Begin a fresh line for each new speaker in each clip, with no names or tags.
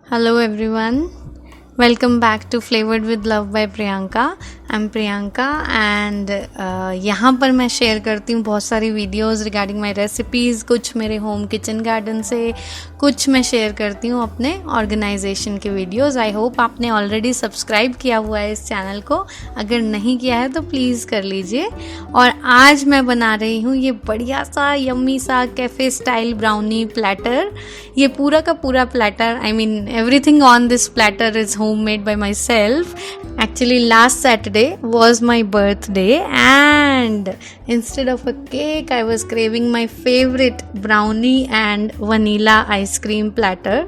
Hello everyone, welcome back to Flavored with Love by Priyanka. I'm Priyanka and यहाँ पर मैं share करती हूँ बहुत सारी वीडियोस रिगार्डिंग माय रेसिपीज़, कुछ मेरे होम किचन गार्डन से, कुछ मैं शेयर करती हूँ अपने ऑर्गेनाइजेशन के वीडियोस. आई होप आपने ऑलरेडी सब्सक्राइब किया हुआ है इस चैनल को. अगर नहीं किया है तो प्लीज़ कर लीजिए. और आज मैं बना रही हूँ ये बढ़िया सा यम्मी सा कैफ़े स्टाइल ब्राउनी प्लेटर. ये पूरा का पूरा platter, I mean everything on this platter is homemade by myself. Actually last Saturday was my birthday and instead of a cake I was craving my favorite brownie and vanilla ice cream platter.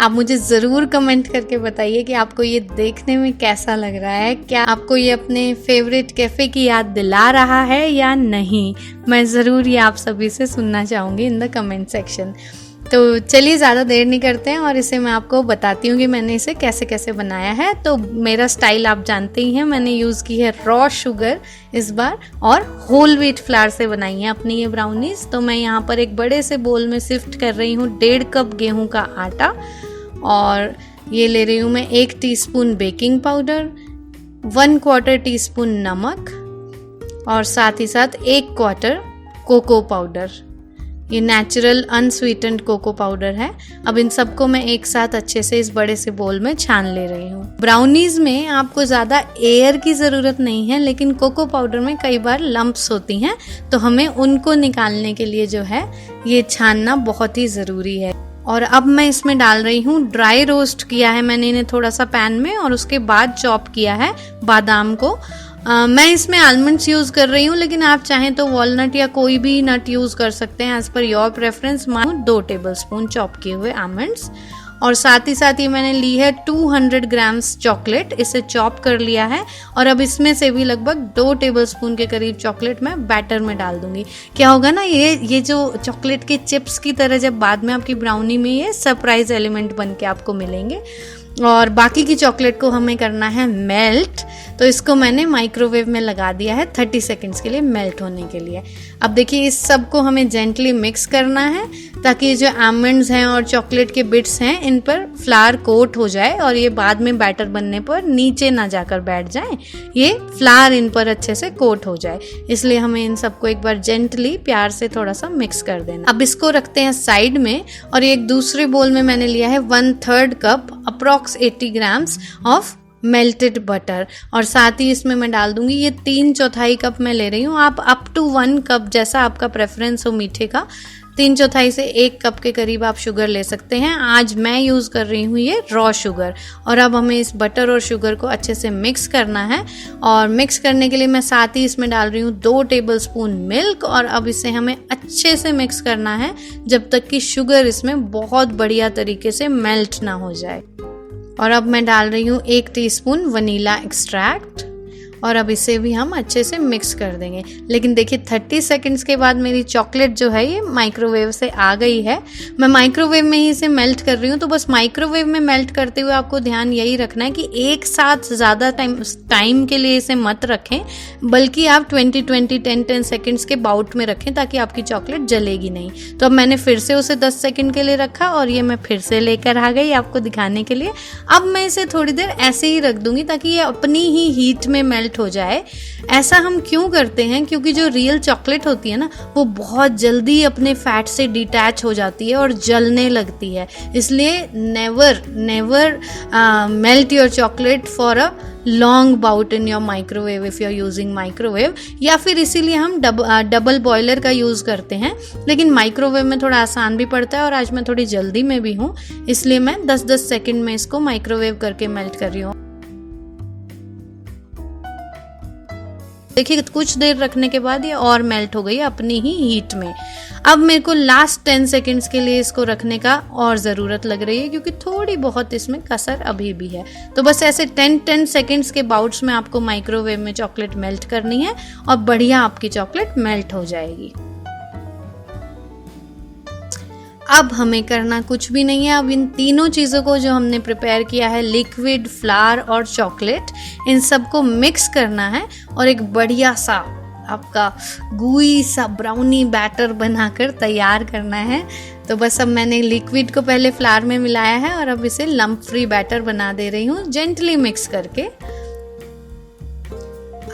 आप मुझे ज़रूर comment करके बताइए कि आपको ये देखने में कैसा लग रहा है. क्या आपको ये अपने फेवरेट कैफ़े की याद दिला रहा है या नहीं? मैं ज़रूर ये आप सभी से सुनना चाहूँगी इन द कमेंट सेक्शन. तो चलिए ज़्यादा देर नहीं करते हैं और इसे मैं आपको बताती हूँ कि मैंने इसे कैसे कैसे बनाया है. तो मेरा स्टाइल आप जानते ही हैं, मैंने यूज़ की है रॉ शुगर इस बार और होल व्हीट फ्लावर से बनाई है अपनी ये ब्राउनीज़. तो मैं यहाँ पर एक बड़े से बोल में शिफ्ट कर रही हूँ 1.5 कप गेहूँ का आटा और ये ले रही हूँ मैं 1 टीस्पून बेकिंग पाउडर, 1/4 टीस्पून नमक और साथ ही साथ 1/4 कोको पाउडर. ये नेचुरल अनस्वीटेंड कोको पाउडर है. अब इन सबको मैं एक साथ अच्छे से इस बड़े से बोल में छान ले रही हूँ. ब्राउनीज में आपको ज़्यादा एयर की ज़रूरत नहीं है, लेकिन कोको पाउडर में कई बार लम्प्स होती हैं, तो हमें उनको निकालने के लिए जो है ये छानना बहुत ही ज़रूरी है. और अब मैं इसमें डाल रही हूँ ड्राई रोस्ट किया है मैंने इन्हें थोड़ा सा पैन में और उसके बाद चॉप किया है बादाम को. मैं इसमें आलमंड्स यूज़ कर रही हूँ, लेकिन आप चाहें तो वॉलनट या कोई भी नट यूज़ कर सकते हैं as per your preference. 2 tablespoon chop किए हुए आलमंड्स और साथ ही साथ ये मैंने ली है 200 ग्राम्स चॉकलेट. इसे चॉप कर लिया है और अब इसमें से भी लगभग 2 टेबलस्पून के करीब चॉकलेट मैं बैटर में डाल दूंगी. क्या होगा ना, ये जो चॉकलेट के चिप्स की तरह जब बाद में आपकी ब्राउनी में ये सरप्राइज एलिमेंट बन के आपको मिलेंगे. और बाकी की चॉकलेट को हमें करना है मेल्ट, तो इसको मैंने माइक्रोवेव में लगा दिया है 30 सेकेंड्स के लिए मेल्ट होने के लिए. अब देखिए इस सब को हमें जेंटली मिक्स करना है ताकि जो आलमंड्स हैं और चॉकलेट के बिट्स हैं इन पर फ्लावर कोट हो जाए और ये बाद में बैटर बनने पर नीचे ना जाकर बैठ जाए, ये फ्लावर इन पर अच्छे से कोट हो जाए. इसलिए हमें इन सबको एक बार जेंटली प्यार से थोड़ा सा मिक्स कर देना. अब इसको रखते हैं साइड में और एक दूसरे बोल में मैंने लिया है 1/3 cup approx 80 grams of melted butter और साथ ही इसमें मैं डाल दूंगी ये 3/4 कप मैं ले रही हूँ. आप अप टू 1 कप जैसा आपका प्रेफरेंस हो मीठे का, 3/4 से 1 कप के करीब आप शुगर ले सकते हैं. आज मैं यूज़ कर रही हूँ ये रॉ शुगर. और अब हमें इस बटर और शुगर को अच्छे से मिक्स करना है और मिक्स करने के लिए मैं साथ ही इसमें डाल रही हूँ 2 टेबलस्पून मिल्क और अब इसे हमें अच्छे से मिक्स करना है जब तक कि शुगर इसमें बहुत बढ़िया तरीके से मेल्ट ना हो जाए. और अब मैं डाल रही हूँ 1 टीस्पून वनीला एक्सट्रैक्ट और अब इसे भी हम अच्छे से मिक्स कर देंगे. लेकिन देखिए 30 सेकंड्स के बाद मेरी चॉकलेट जो है ये माइक्रोवेव से आ गई है. मैं माइक्रोवेव में ही इसे मेल्ट कर रही हूँ. तो बस माइक्रोवेव में मेल्ट करते हुए आपको ध्यान यही रखना है कि एक साथ ज़्यादा टाइम के लिए इसे मत रखें, बल्कि आप 10 सेकंड्स के बाउट में रखें ताकि आपकी चॉकलेट जलेगी नहीं. तो अब मैंने फिर से उसे 10 सेकंड के लिए रखा और ये मैं फिर से लेकर आ गई आपको दिखाने के लिए. अब मैं इसे थोड़ी देर ऐसे ही रख दूंगी ताकि ये अपनी ही हीट में मेल्ट हो जाए. ऐसा हम क्यों करते हैं? क्योंकि जो रियल चॉकलेट होती है ना वो बहुत जल्दी अपने फैट से डिटैच हो जाती है और जलने लगती है. इसलिए never melt your chocolate for a long bout in your microwave if you are using microwave. या फिर इसीलिए हम डबल बॉयलर का यूज़ करते हैं, लेकिन माइक्रोवेव में थोड़ा आसान भी पड़ता है और आज मैं थोड़ी जल्दी में भी हूँ, इसलिए मैं 10-10 सेकेंड में इसको माइक्रोवेव करके मेल्ट कर रही हूँ. देखिए कुछ देर रखने के बाद ये और मेल्ट हो गई अपनी ही हीट में. अब मेरे को लास्ट 10 सेकेंड्स के लिए इसको रखने का और ज़रूरत लग रही है क्योंकि थोड़ी बहुत इसमें कसर अभी भी है. तो बस ऐसे 10 सेकेंड्स के बाउट्स में आपको माइक्रोवेव में चॉकलेट मेल्ट करनी है और बढ़िया आपकी चॉकलेट मेल्ट हो जाएगी. अब हमें करना कुछ भी नहीं है. अब इन तीनों चीज़ों को जो हमने प्रिपेयर किया है, लिक्विड, फ्लावर और चॉकलेट, इन सबको मिक्स करना है और एक बढ़िया सा आपका गुई सा ब्राउनी बैटर बनाकर तैयार करना है. तो बस अब मैंने लिक्विड को पहले फ्लावर में मिलाया है और अब इसे लंप फ्री बैटर बना दे रही हूँ जेंटली मिक्स करके।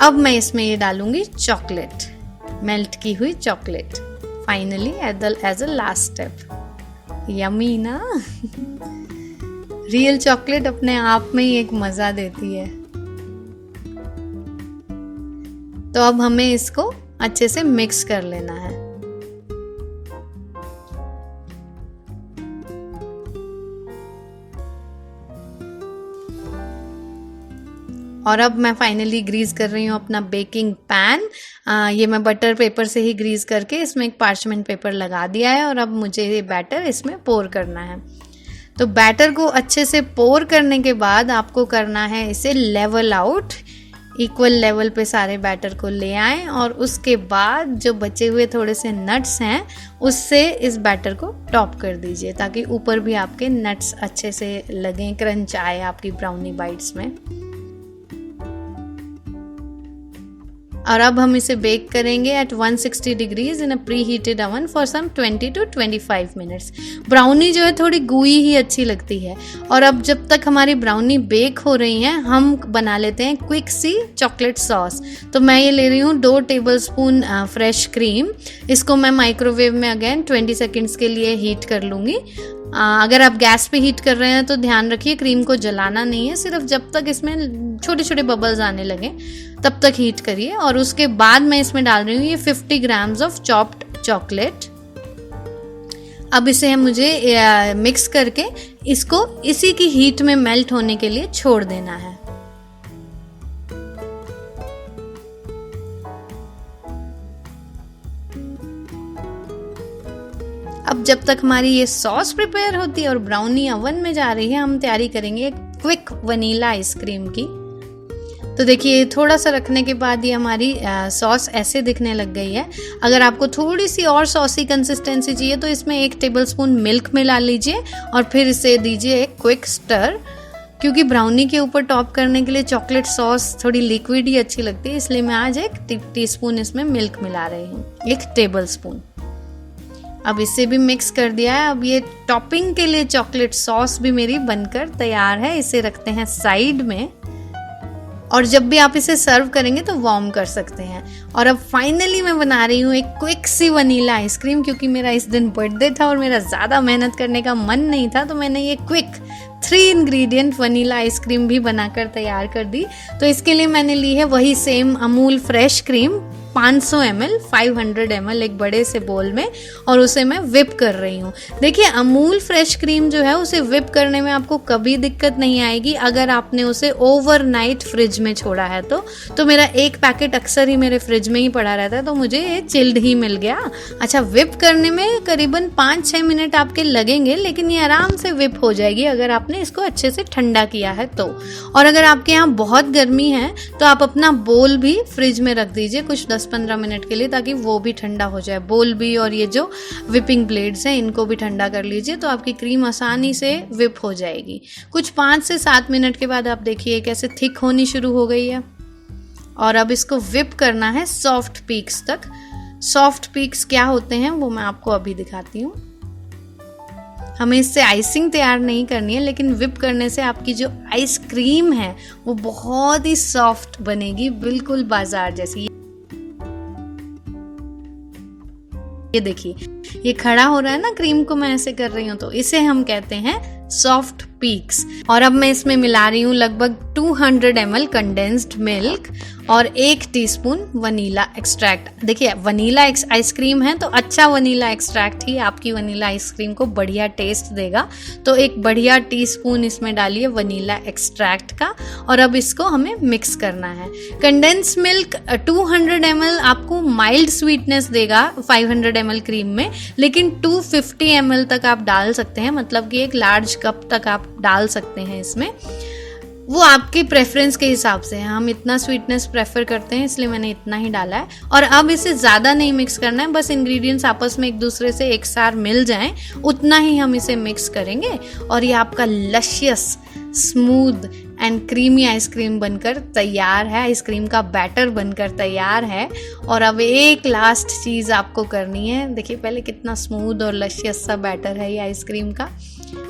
अब मैं इसमें ये डालूंगी चॉकलेट, मेल्ट की हुई chocolate, finally as a last step. Yummy ना। रियल चॉकलेट अपने आप में ही एक मजा देती है। तो अब हमें इसको अच्छे से मिक्स कर लेना है। और अब मैं फाइनली ग्रीस कर रही हूँ अपना बेकिंग पैन। ये मैं बटर पेपर से ही ग्रीस करके इसमें एक पार्चमेंट पेपर लगा दिया है और अब मुझे ये बैटर इसमें पोर करना है। तो बैटर को अच्छे से पोर करने के बाद आपको करना है इसे लेवल आउट, इक्वल लेवल पे सारे बैटर को ले आएं और उसके बाद जो बचे हुए थोड़े से नट्स हैं उससे इस बैटर को टॉप कर दीजिए ताकि ऊपर भी आपके नट्स अच्छे से लगें, क्रंच आए आपकी ब्राउनी बाइट्स में। और अब हम इसे बेक करेंगे at 160 degrees in a preheated oven for some 20 to 25 minutes. Brownie जो है थोड़ी गुई ही अच्छी लगती है। और अब जब तक हमारी ब्राउनी बेक हो रही हैं हम बना लेते हैं क्विक सी चॉकलेट सॉस। तो मैं ये ले रही हूँ 2 टेबलस्पून फ्रेश क्रीम। इसको मैं माइक्रोवेव में अगेन 20 सेकेंड्स के लिए हीट कर लूँगी। अगर आप गैस पे हीट कर रहे हैं तो ध्यान रखिए क्रीम को जलाना नहीं है, सिर्फ जब तक इसमें छोटे छोटे बबल्स आने लगे तब तक हीट करिए। और उसके बाद मैं इसमें डाल रही हूँ ये 50 ग्राम्स ऑफ चॉप्ड चॉकलेट। अब इसे मुझे मिक्स करके इसको इसी की हीट में मेल्ट होने के लिए छोड़ देना है। अब जब तक हमारी ये सॉस प्रिपेयर होती है और ब्राउनी ओवन में जा रही है हम तैयारी करेंगे क्विक वनीला आइसक्रीम की। तो देखिए थोड़ा सा रखने के बाद ये हमारी सॉस ऐसे दिखने लग गई है। अगर आपको थोड़ी सी और सॉसी कंसिस्टेंसी चाहिए तो इसमें 1 टेबलस्पून मिल्क मिला लीजिए और फिर इसे दीजिए एक क्विक स्टर। क्योंकि ब्राउनी के ऊपर टॉप करने के लिए चॉकलेट सॉस थोड़ी लिक्विड ही अच्छी लगती है, इसलिए मैं आज 1 टीस्पून इसमें मिल्क मिला रही हूँ, 1 टेबलस्पून। अब इसे भी मिक्स कर दिया है। अब ये टॉपिंग के लिए चॉकलेट सॉस भी मेरी बनकर तैयार है। इसे रखते हैं साइड में और जब भी आप इसे सर्व करेंगे तो वार्म कर सकते हैं। और अब फाइनली मैं बना रही हूँ एक क्विक सी वनीला आइसक्रीम। क्योंकि मेरा इस दिन बर्थडे था और मेरा ज़्यादा मेहनत करने का मन नहीं था तो मैंने ये क्विक 3 इंग्रेडिएंट वनीला आइसक्रीम भी बनाकर तैयार कर दी। तो इसके लिए मैंने ली है वही same Amul fresh cream 500 ml 500 ml एक बड़े से बोल में और उसे मैं विप कर रही हूँ। देखिए अमूल फ्रेश क्रीम जो है उसे विप करने में आपको कभी दिक्कत नहीं आएगी अगर आपने उसे ओवरनाइट फ्रिज में छोड़ा है तो मेरा 1 पैकेट अक्सर ही मेरे फ्रिज में ही पड़ा रहता है तो मुझे ये चिल्ड ही मिल गया। अच्छा, विप करने में करीबन 5-6 मिनट आपके लगेंगे लेकिन ये आराम से विप हो जाएगी अगर आपने इसको अच्छे से ठंडा किया है तो। और अगर आपके यहाँ बहुत गर्मी है तो आप अपना बोल भी फ्रिज में रख दीजिए कुछ 10-15 मिनट के लिए ताकि वो भी ठंडा हो जाए। बोल भी और ये जो विपिंग ब्लेड्स हैं इनको भी ठंडा कर लीजिए तो आपकी क्रीम आसानी से विप हो जाएगी। कुछ 5 से 7 मिनट के बाद आप देखिए कैसे थिक होनी शुरू हो गई है। और अब इसको विप करना है सॉफ्ट पीक्स तक। सॉफ्ट पीक्स क्या होते हैं वो मैं आपको अभी दिखाती हूँ। हमें इससे आइसिंग तैयार नहीं करनी है लेकिन विप करने से आपकी जो आइसक्रीम है वो बहुत ही सॉफ्ट बनेगी, बिल्कुल बाजार जैसी। ये देखिए ये खड़ा हो रहा है ना, क्रीम को मैं ऐसे कर रही हूँ तो इसे हम कहते हैं सॉफ्ट पीक्स। और अब मैं इसमें मिला रही हूँ लगभग 200 ml कंडेंस्ड मिल्क और 1 टीस्पून वनीला एक्सट्रैक्ट। देखिए वनीला आइसक्रीम है तो अच्छा वनीला एक्सट्रैक्ट ही आपकी वनीला आइसक्रीम को बढ़िया टेस्ट देगा। तो एक बढ़िया टीस्पून इसमें डालिए वनीला एक्सट्रैक्ट का और अब इसको हमें मिक्स करना है। कंडेंस मिल्क 200 ml आपको माइल्ड स्वीटनेस देगा 500 ml क्रीम में, लेकिन 250 ml तक आप डाल सकते हैं, मतलब कि एक लार्ज कप तक आप डाल सकते हैं इसमें। वो आपके प्रेफरेंस के हिसाब से है। हम इतना स्वीटनेस प्रेफर करते हैं इसलिए मैंने इतना ही डाला है। और अब इसे ज़्यादा नहीं मिक्स करना है, बस इंग्रेडिएंट्स आपस में एक दूसरे से एक साथ मिल जाएं उतना ही हम इसे मिक्स करेंगे और ये आपका luscious smooth and creamy ice cream बनकर तैयार है, आइसक्रीम का बैटर बनकर तैयार है। और अब एक लास्ट चीज़ आपको करनी है। देखिए पहले कितना स्मूथ और लशियस सा बैटर है ये आइसक्रीम का।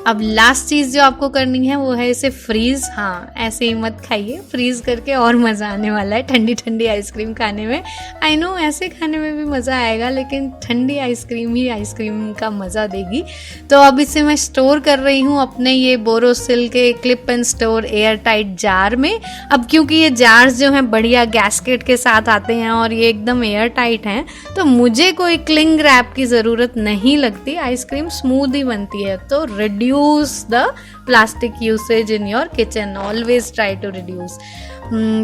अब लास्ट चीज़ जो आपको करनी है वो है इसे फ्रीज़। हाँ, ऐसे ही मत खाइए, फ्रीज़ करके और मज़ा आने वाला है ठंडी ठंडी आइसक्रीम खाने में। आई नो ऐसे खाने में भी मज़ा आएगा, लेकिन ठंडी आइसक्रीम ही आइसक्रीम का मज़ा देगी। तो अब इसे मैं स्टोर कर रही हूँ अपने ये बोरोसिल के clip and store air tight jar में। अब क्योंकि ये जार्स जो हैं बढ़िया गैस्केट के साथ आते हैं और ये एकदम एयर टाइट हैं, तो मुझे कोई क्लिंग रैप की ज़रूरत नहीं लगती। आइसक्रीम स्मूथ ही बनती है। तो reduce the plastic usage in your kitchen, always try to reduce।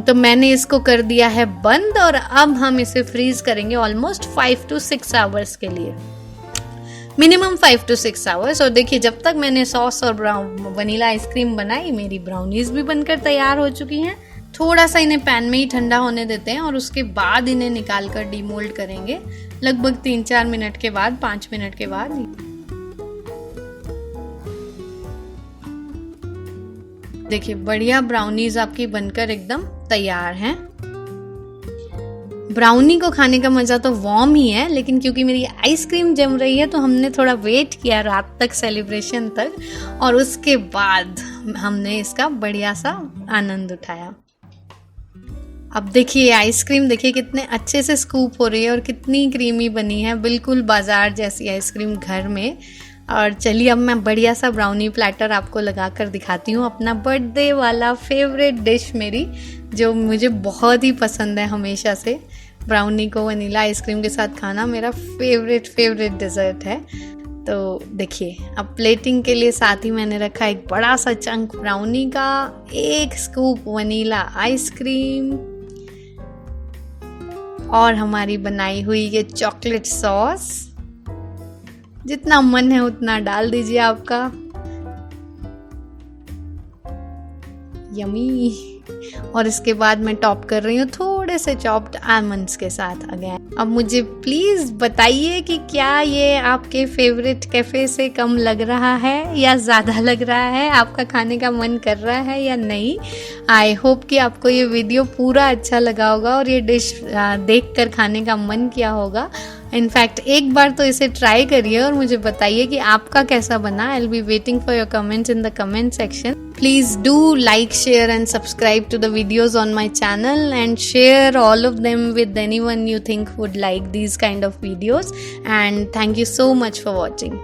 तो मैंने इसको कर दिया है बंद और अब हम इसे फ्रीज करेंगे ऑलमोस्ट 5 to 6 आवर्स के लिए, मिनिमम 5 to 6 आवर्स। और देखिए जब तक मैंने सॉस और वनीला आइसक्रीम बनाई, मेरी ब्राउनीज भी बनकर तैयार हो चुकी हैं। थोड़ा सा इन्हें पैन में ही ठंडा होने देते हैं और उसके बाद इन्हें निकाल कर डीमोल्ड करेंगे, लगभग 3-4 मिनट के बाद, 5 मिनट के बाद। देखिए बढ़िया ब्राउनीज आपकी बनकर एकदम तैयार हैं। ब्राउनी को खाने का मज़ा तो वार्म ही है, लेकिन क्योंकि मेरी आइसक्रीम जम रही है तो हमने थोड़ा वेट किया रात तक, सेलिब्रेशन तक, और उसके बाद हमने इसका बढ़िया सा आनंद उठाया। अब देखिए आइसक्रीम देखिए कितने अच्छे से स्कूप हो रही है और कितनी क्रीमी बनी है, बिल्कुल बाजार जैसी आइसक्रीम घर में। और चलिए अब मैं बढ़िया सा ब्राउनी प्लेटर आपको लगा कर दिखाती हूँ, अपना बर्थडे वाला फेवरेट डिश मेरी, जो मुझे बहुत ही पसंद है हमेशा से। ब्राउनी को वनीला आइसक्रीम के साथ खाना मेरा फेवरेट डिज़र्ट है। तो देखिए अब प्लेटिंग के लिए साथ ही मैंने रखा एक बड़ा सा चंक ब्राउनी का, 1 स्कूप वनीला आइसक्रीम और हमारी बनाई हुई ये चॉकलेट सॉस। जितना मन है उतना डाल दीजिए आपका। यमी। और इसके बाद मैं टॉप कर रही हूँ थोड़े से चॉप्ड आलमंड्स के साथ अगेन। अब मुझे प्लीज़ बताइए कि क्या ये आपके फेवरेट कैफ़े से कम लग रहा है या ज़्यादा लग रहा है, आपका खाने का मन कर रहा है या नहीं। आई होप कि आपको ये वीडियो पूरा अच्छा लगा होगा और ये डिश देख कर खाने का मन किया होगा। इनफैक्ट एक बार तो इसे ट्राई करिए और मुझे बताइए कि आपका कैसा बना। I will be waiting for your comments in the comment section. Please do like, share and subscribe to the videos on my channel and share all of them with anyone you think would like these kind of videos. And thank you so much for watching.